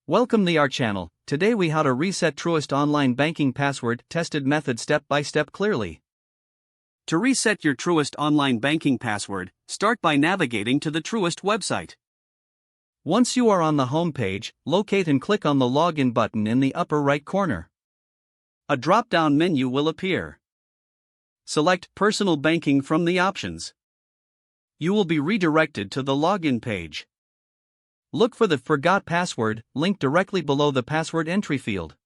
Welcome to our channel. Today we how to reset Truist online banking password tested method step by step clearly. To reset your Truist online banking password, start by navigating to the Truist website. Once you are on the home page, locate and click on the login button in the upper right corner. A drop-down menu will appear. Select Personal Banking from the options. You will be redirected to the login page. Look for the Forgot Password link directly below the password entry field.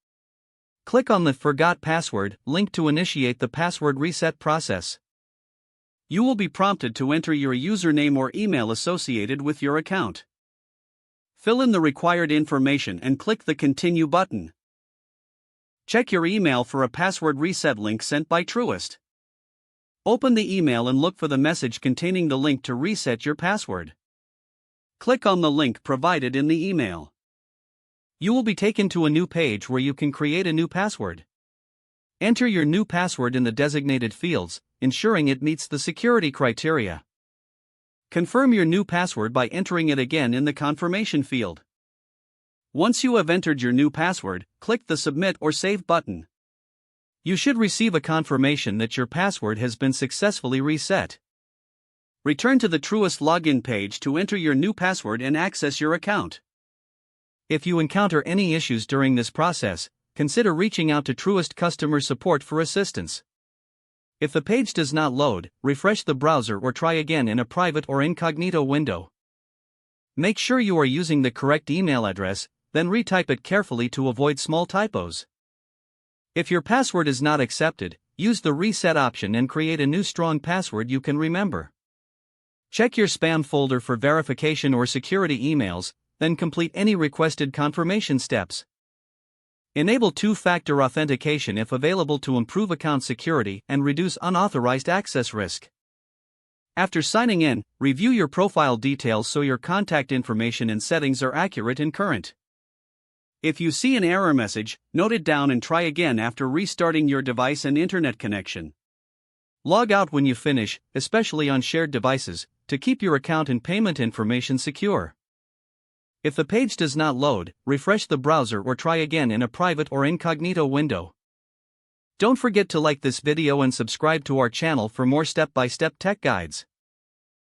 Click on the Forgot Password link to initiate the password reset process. You will be prompted to enter your username or email associated with your account. Fill in the required information and click the Continue button. Check your email for a password reset link sent by Truist. Open the email and look for the message containing the link to reset your password. Click on the link provided in the email. You will be taken to a new page where you can create a new password. Enter your new password in the designated fields, ensuring it meets the security criteria. Confirm your new password by entering it again in the confirmation field. Once you have entered your new password, click the Submit or Save button. You should receive a confirmation that your password has been successfully reset. Return to the Truist login page to enter your new password and access your account. If you encounter any issues during this process, consider reaching out to Truist customer support for assistance. If the page does not load, refresh the browser or try again in a private or incognito window. Make sure you are using the correct email address, then retype it carefully to avoid small typos. If your password is not accepted, use the reset option and create a new strong password you can remember. Check your spam folder for verification or security emails, then complete any requested confirmation steps. Enable two-factor authentication if available to improve account security and reduce unauthorized access risk. After signing in, review your profile details so your contact information and settings are accurate and current. If you see an error message, note it down and try again after restarting your device and internet connection. Log out when you finish, especially on shared devices, to keep your account and payment information secure. If the page does not load, refresh the browser or try again in a private or incognito window. Don't forget to like this video and subscribe to our channel for more step-by-step tech guides.